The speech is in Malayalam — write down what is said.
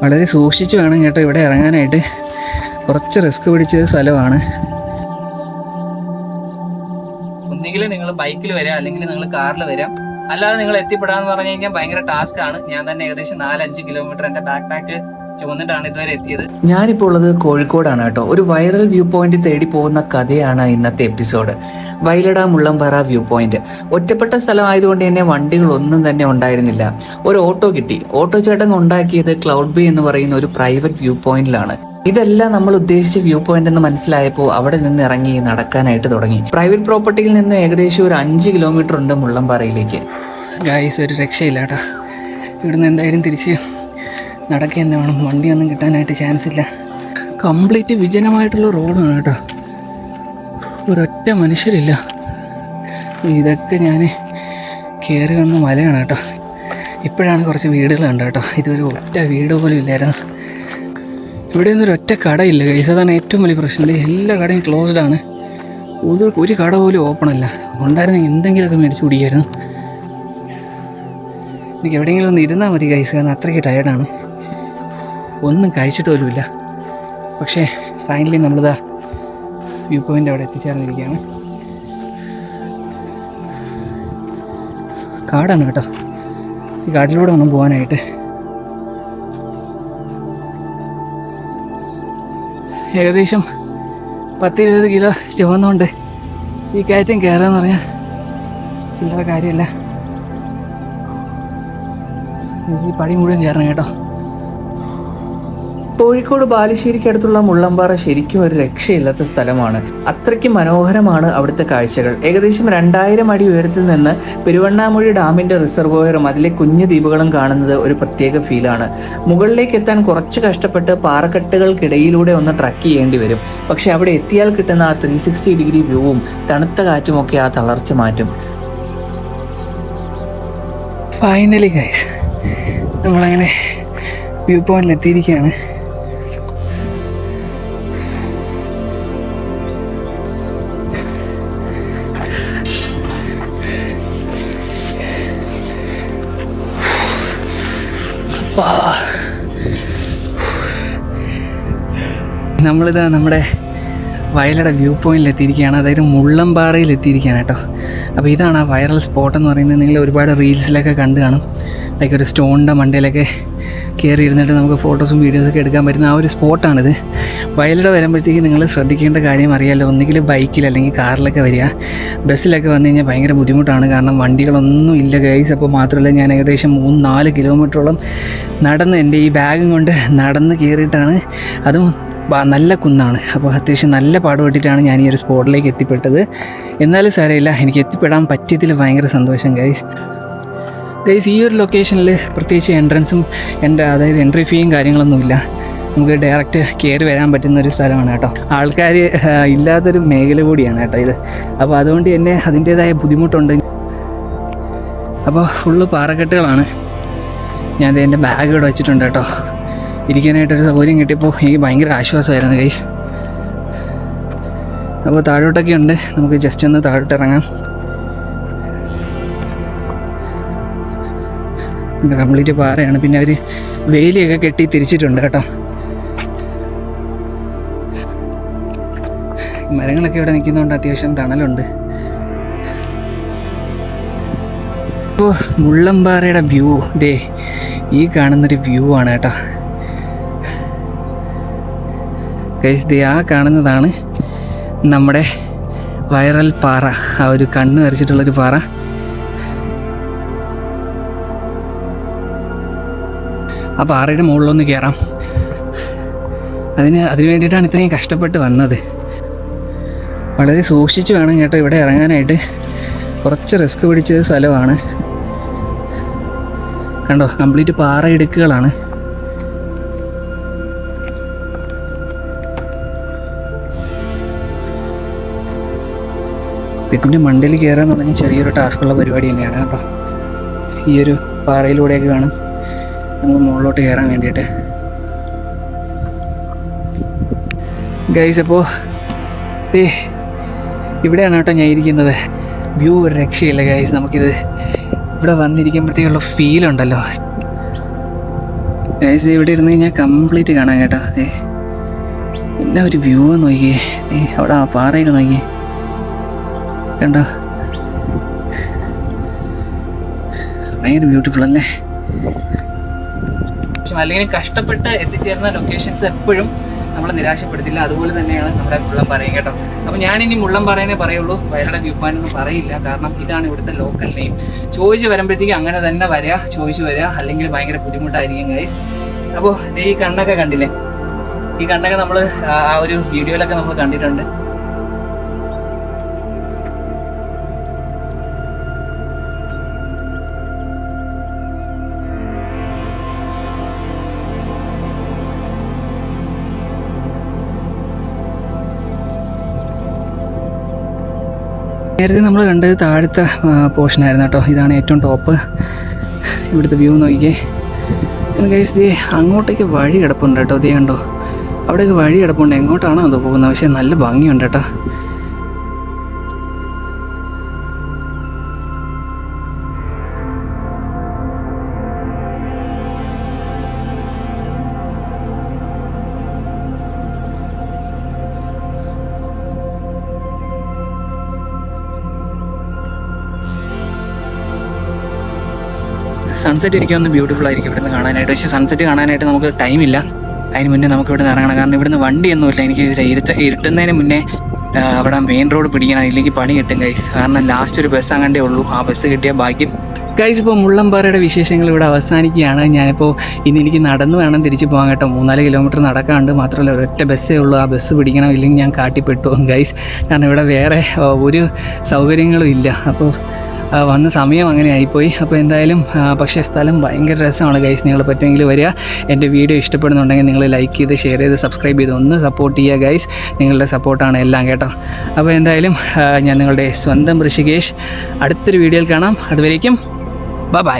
വളരെ സൂക്ഷിച്ച് വേണം കേട്ടോ ഇവിടെ ഇറങ്ങാനായിട്ട്. കുറച്ച് റിസ്ക് പിടിച്ച സ്ഥലമാണ്. ഒന്നുകിൽ നിങ്ങൾ ബൈക്കിൽ വരാം, അല്ലെങ്കിൽ നിങ്ങൾ കാറിൽ വരാം. അല്ലാതെ നിങ്ങൾ എത്തിപ്പെടാന്ന് പറഞ്ഞു കഴിഞ്ഞാൽ ഭയങ്കര ടാസ്ക് ആണ്. ഞാൻ തന്നെ ഏകദേശം 4-5 കിലോമീറ്റർ എൻ്റെ ബാക്ക് പാക്ക് ചുമന്നിട്ടാണ് ഇതുവരെ എത്തിയത്. ഞാനിപ്പോൾ ഉള്ളത് കോഴിക്കോടാണ് കേട്ടോ. ഒരു വൈറൽ വ്യൂ പോയിന്റ് തേടി പോകുന്ന കഥയാണ് ഇന്നത്തെ episode. Vailada Mullampara view point. ഒറ്റപ്പെട്ട സ്ഥലമായതുകൊണ്ട് തന്നെ വണ്ടികളൊന്നും തന്നെ ഉണ്ടായിരുന്നില്ല. ഒരു ഓട്ടോ കിട്ടി. ഓട്ടോ ചേട്ടൻ ഉണ്ടാക്കിയത് ക്ലൗഡ് ബേ എന്ന് പറയുന്ന ഒരു പ്രൈവറ്റ് വ്യൂ പോയിന്റിലാണ്. ഇതെല്ലാം നമ്മൾ ഉദ്ദേശിച്ച വ്യൂ പോയിന്റ് എന്ന് മനസ്സിലായപ്പോൾ അവിടെ നിന്ന് ഇറങ്ങി നടക്കാനായിട്ട് തുടങ്ങി. പ്രൈവറ്റ് പ്രോപ്പർട്ടിയിൽ നിന്ന് ഏകദേശം ഒരു 5 കിലോമീറ്റർ ഉണ്ട് മുള്ളംപാറയിലേക്ക്. ഗായ്സ്, ഒരു രക്ഷയില്ല കേട്ടോ. ഇവിടുന്ന് എന്തായാലും തിരിച്ച് നടക്കുക തന്നെ വേണം. വണ്ടിയൊന്നും കിട്ടാനായിട്ട് ചാൻസ് ഇല്ല. കംപ്ലീറ്റ് വിജനമായിട്ടുള്ള റോഡാണ് കേട്ടോ. ഒരൊറ്റ മനുഷ്യരില്ല. ഇതൊക്കെ ഞാൻ കയറി വന്ന മലയാണ് കേട്ടോ. ഇപ്പോഴാണ് കുറച്ച് വീടുകൾ കണ്ടോ കേട്ടോ. ഇതൊരു ഒറ്റ വീട് പോലും ഇല്ലായിരുന്നു. ഇവിടെ നിന്നൊരു ഒറ്റ കടയില്ല ഗൈസ്. അതാണ് ഏറ്റവും വലിയ പ്രശ്നം. എല്ലാ കടയും ക്ലോസ്ഡ് ആണ്. ഒരു കട പോലും ഓപ്പൺ അല്ല. ഉണ്ടായിരുന്നെങ്കിൽ എന്തെങ്കിലുമൊക്കെ മേടിച്ച് കുടിക്കായിരുന്നു. എനിക്ക് എവിടെയെങ്കിലും ഒന്ന് ഇരുന്നാൽ മതി ഗൈസ്, കാരണം അത്രയ്ക്ക് ടയർഡാണ്. ഒന്നും കഴിച്ചിട്ട് പോലുമില്ല. പക്ഷേ ഫൈനലി നമ്മളിതാ വ്യൂ പോയിൻ്റ് അവിടെ എത്തിച്ചേർന്നിരിക്കുകയാണ്. കാടാണ് കേട്ടോ. ഈ കാട്ടിലൂടെ ഒന്നും പോകാനായിട്ട് ഏകദേശം 10-20 കിലോ ചുവന്നുകൊണ്ട് ഈ കയറ്റം കയറാന്ന് പറഞ്ഞാൽ ചില്ലറ കാര്യമല്ല. ഈ പടി മുഴുവൻ കയറണം കേട്ടോ. കോഴിക്കോട് ബാലുശ്ശേരിക്ക് അടുത്തുള്ള മുള്ളംപാറ ശരിക്കും ഒരു രക്ഷയില്ലാത്ത സ്ഥലമാണ്. അത്രയ്ക്ക് മനോഹരമാണ് അവിടുത്തെ കാഴ്ചകൾ. ഏകദേശം 2000 അടി ഉയരത്തിൽ നിന്ന് പെരുവണ്ണാമൊഴി ഡാമിന്റെ റിസർവോയറും അതിലെ കുഞ്ഞു ദ്വീപുകളും കാണുന്നത് ഒരു പ്രത്യേക ഫീലാണ്. മുകളിലേക്ക് എത്താൻ കുറച്ച് കഷ്ടപ്പെട്ട് പാറക്കെട്ടുകൾക്കിടയിലൂടെ ഒന്ന് ട്രക്ക് ചെയ്യേണ്ടി വരും. പക്ഷെ അവിടെ എത്തിയാൽ കിട്ടുന്ന ആ 360 ഡിഗ്രി വ്യൂവും തണുത്ത കാറ്റുമൊക്കെ ആ തളർച്ച മാറ്റും. ഫൈനലി ഗൈസ്, നമ്മളങ്ങനെ വ്യൂ പോയിന്റിൽ എത്തിയിരിക്കുകയാണ്. നമ്മളിതാ നമ്മുടെ വയലട വ്യൂ പോയിന്റിൽ എത്തിയിരിക്കുകയാണ്. അതായത് മുള്ളംപാറയിൽ എത്തിയിരിക്കുകയാണ് കേട്ടോ. അപ്പോൾ ഇതാണ് ആ വൈറൽ സ്പോട്ട് എന്ന് പറയുന്നത്. നിങ്ങൾ ഒരുപാട് റീൽസിലൊക്കെ കണ്ടു കാണും. ലൈക്ക് ഒരു സ്റ്റോണിൻ്റെ മണ്ടയിലൊക്കെ കയറി ഇരുന്നിട്ട് നമുക്ക് ഫോട്ടോസും വീഡിയോസൊക്കെ എടുക്കാൻ പറ്റുന്ന ആ ഒരു സ്പോട്ടാണിത്. വയലട വരുമ്പോഴത്തേക്ക് നിങ്ങൾ ശ്രദ്ധിക്കേണ്ട കാര്യം അറിയാമല്ലോ. ഒന്നുകിൽ ബൈക്കിൽ അല്ലെങ്കിൽ കാറിലൊക്കെ വരിക. ബസ്സിലൊക്കെ വന്നു കഴിഞ്ഞാൽ ഭയങ്കര ബുദ്ധിമുട്ടാണ്, കാരണം വണ്ടികളൊന്നും ഇല്ല ഗൈസ്. അപ്പോൾ മാത്രമല്ല, ഞാൻ ഏകദേശം 3-4 കിലോമീറ്ററോളം നടന്ന് എൻ്റെ ഈ ബാഗും കൊണ്ട് നടന്ന് കയറിയിട്ടാണ്. അതും നല്ല കുന്നാണ്. അപ്പോൾ അത്യാവശ്യം നല്ല പാടുപെട്ടിട്ടാണ് ഞാൻ ഈ ഒരു സ്പോട്ടിലേക്ക് എത്തിപ്പെട്ടത്. എന്നാലും സാരമില്ല, എനിക്ക് എത്തിപ്പെടാൻ പറ്റിയതിൽ ഭയങ്കര സന്തോഷം ഗൈസ്. ഈ ഒരു ലൊക്കേഷനിൽ പ്രത്യേകിച്ച് എൻട്രൻസും അതായത് എൻട്രി ഫീയും കാര്യങ്ങളൊന്നുമില്ല. നമുക്ക് ഡയറക്റ്റ് കയറി വരാൻ പറ്റുന്ന ഒരു സ്ഥലമാണ് കേട്ടോ. ആൾക്കാർ ഇല്ലാത്തൊരു മേഖല കൂടിയാണ് കേട്ടോ ഇത്. അപ്പോൾ അതുകൊണ്ട് തന്നെ അതിൻ്റേതായ ബുദ്ധിമുട്ടുണ്ട്. അപ്പോൾ ഫുള്ള് പാറക്കെട്ടുകളാണ്. ഞാൻ എൻ്റെ ബാഗ് ഇവിടെ വെച്ചിട്ടുണ്ട് കേട്ടോ. ഇരിക്കാനായിട്ടൊരു സൗകര്യം കിട്ടിയപ്പോൾ എനിക്ക് ഭയങ്കര ആശ്വാസമായിരുന്നു ഗൈസ്. അപ്പോൾ താഴോട്ടൊക്കെ ഉണ്ട്. നമുക്ക് ജസ്റ്റ് ഒന്ന് താഴോട്ട് ഇറങ്ങാം. കംപ്ലീറ്റ് പാറയാണ്. പിന്നെ അവർ വേലിയൊക്കെ കെട്ടി തിരിച്ചിട്ടുണ്ട് കേട്ടോ. മരങ്ങളൊക്കെ ഇവിടെ നിൽക്കുന്നതുകൊണ്ട് അത്യാവശ്യം തണലുണ്ട്. ഇപ്പോൾ മുള്ളംപാറയുടെ വ്യൂ ദേ ഈ കാണുന്നൊരു വ്യൂ ആണ് കേട്ടോ ഗൈസ്. ദേ ആ കാണുന്നതാണ് നമ്മുടെ വൈറൽ പാറ, ആ ഒരു കണ്ണ് വരച്ചിട്ടുള്ളൊരു പാറ. ആ പാറയുടെ മുകളിലൊന്ന് കയറാം. അതിന് വേണ്ടിയിട്ടാണ് ഇത്രയും കഷ്ടപ്പെട്ട് വന്നത്. വളരെ സൂക്ഷിച്ച് വേണം കേട്ടോ ഇവിടെ ഇറങ്ങാനായിട്ട്. കുറച്ച് റിസ്ക് പിടിച്ച സ്ഥലമാണ്. കണ്ടോ, കംപ്ലീറ്റ് പാറ ഇടുക്കുകളാണ്. ഇതിൻ്റെ മണ്ടയിൽ കയറാന്ന് പറഞ്ഞാൽ ചെറിയൊരു ടാസ്ക്കുള്ള പരിപാടി തന്നെയാണ് കേട്ടോ. ഈ ഒരു പാറയിലൂടെയൊക്കെ വേണം നമ്മൾ മുകളിലോട്ട് കയറാൻ വേണ്ടിയിട്ട് ഗൈസ്. അപ്പോൾ ഇവിടെയാണ് കേട്ടോ ഞാൻ ഇരിക്കുന്നത്. വ്യൂ ഒരു രക്ഷയില്ല ഗൈസ്. നമുക്കിത് ഇവിടെ വന്നിരിക്കുമ്പോഴത്തേക്കുള്ള ഫീലുണ്ടല്ലോ, ഗൈസ് ഇവിടെ ഇരുന്ന് കഴിഞ്ഞാൽ കംപ്ലീറ്റ് കാണാം കേട്ടോ. അതെ എല്ലാ ഒരു വ്യൂ നോക്കിയേ, അവിടെ ആ പാറയൊക്കെ നോക്കിയേ കണ്ടോ, ഭയങ്കര ബ്യൂട്ടിഫുൾ അല്ലേ. അല്ലെങ്കിൽ കഷ്ടപ്പെട്ട് എത്തിച്ചേർന്ന ലൊക്കേഷൻസ് എപ്പോഴും നമ്മളെ നിരാശപ്പെടുത്തില്ല. അതുപോലെ തന്നെയാണ് നമ്മുടെ മുള്ളംപാറയും കേട്ടോ. അപ്പോൾ ഞാനിനി മുള്ളംപാറയെന്നേ പറയുള്ളൂ, വയലട വ്യൂ പോയിന്റ് ഒന്നും പറയില്ല. കാരണം ഇതാണ് ഇവിടുത്തെ ലോക്കൽ നെയിം. ചോദിച്ച് വരുമ്പോഴത്തേക്ക് അങ്ങനെ തന്നെ വരിക, ചോദിച്ച് വരിക, അല്ലെങ്കിൽ ഭയങ്കര ബുദ്ധിമുട്ടായിരിക്കും ഗൈസ്. അപ്പോൾ ഈ കണ്ണൊക്കെ കണ്ടില്ലേ, ഈ കണ്ണൊക്കെ നമ്മൾ ആ ഒരു വീഡിയോയിലൊക്കെ നമ്മൾ കണ്ടിട്ടുണ്ട്. നേരത്തെ നമ്മൾ കണ്ടത് താഴത്തെ പോർഷനായിരുന്നു കേട്ടോ. ഇതാണ് ഏറ്റവും ടോപ്പ്. ഇവിടുത്തെ വ്യൂ നോക്കിയേ. കഴിച്ച് അങ്ങോട്ടേക്ക് വഴി കിടപ്പുണ്ട് കേട്ടോ. ഇതേ കണ്ടോ, അവിടെയൊക്കെ വഴി കിടപ്പുണ്ട്. എങ്ങോട്ടാണോ അത് പോകുന്നത്, പക്ഷേ നല്ല ഭംഗിയുണ്ട് കേട്ടോ. സൺസെറ്റ് ഇരിക്കുമെന്ന് ബ്യൂട്ടിഫുൾ ആയിരിക്കും ഇവിടുന്ന് കാണാനായിട്ട്. പക്ഷേ സൺസെറ്റ് കാണാനായിട്ട് നമുക്ക് ടൈമില്ല. അതിന് മുന്നേ നമുക്ക് ഇവിടുന്ന് ഇറങ്ങണം. കാരണം ഇവിടുന്ന് വണ്ടിയൊന്നുമില്ല. എനിക്ക് ഇരുട്ടുന്നതിന് മുന്നേ അവിടെ മെയിൻ റോഡ് പിടിക്കണം, ഇല്ലെങ്കിൽ പണി കിട്ടും ഗൈസ്. കാരണം ലാസ്റ്റ് ഒരു ബസ് അങ്ങണ്ടേ ഉള്ളൂ. ആ ബസ് കിട്ടിയാൽ ബാക്കി ഗൈസ്. ഇപ്പോൾ മുള്ളംപാറയുടെ വിശേഷങ്ങൾ ഇവിടെ അവസാനിക്കുകയാണ്. ഞാനിപ്പോൾ ഇന്ന് എനിക്ക് നടന്ന് വേണം തിരിച്ച് പോകാൻ കേട്ടോ. 3-4 കിലോമീറ്റർ നടക്കാണ്ട്. മാത്രമല്ല ഒരൊറ്റ ബസ്സേ ഉള്ളൂ. ആ ബസ് പിടിക്കണം, ഇല്ലെങ്കിൽ ഞാൻ കാട്ടിപ്പെട്ടു ഗൈസ്. കാരണം ഇവിടെ വേറെ ഒരു സൗകര്യങ്ങളും ഇല്ല. അപ്പോൾ വന്ന സമയം അങ്ങനെ ആയിപ്പോയി. അപ്പോൾ എന്തായാലും പക്ഷേ സ്ഥലം ഭയങ്കര രസമാണ് ഗൈസ്. നിങ്ങൾ പറ്റുമെങ്കിൽ വരിക. എൻ്റെ വീഡിയോ ഇഷ്ടപ്പെടുന്നുണ്ടെങ്കിൽ നിങ്ങൾ ലൈക്ക് ചെയ്ത്, ഷെയർ ചെയ്ത്, സബ്സ്ക്രൈബ് ചെയ്ത് ഒന്ന് സപ്പോർട്ട് ചെയ്യുക ഗൈസ്. നിങ്ങളുടെ സപ്പോർട്ടാണ് എല്ലാം കേട്ടോ. അപ്പോൾ എന്തായാലും ഞാൻ നിങ്ങളുടെ സ്വന്തം ഋഷികേഷ്. അടുത്തൊരു വീഡിയോയിൽ കാണാം. അതുവരേക്കും ബൈ.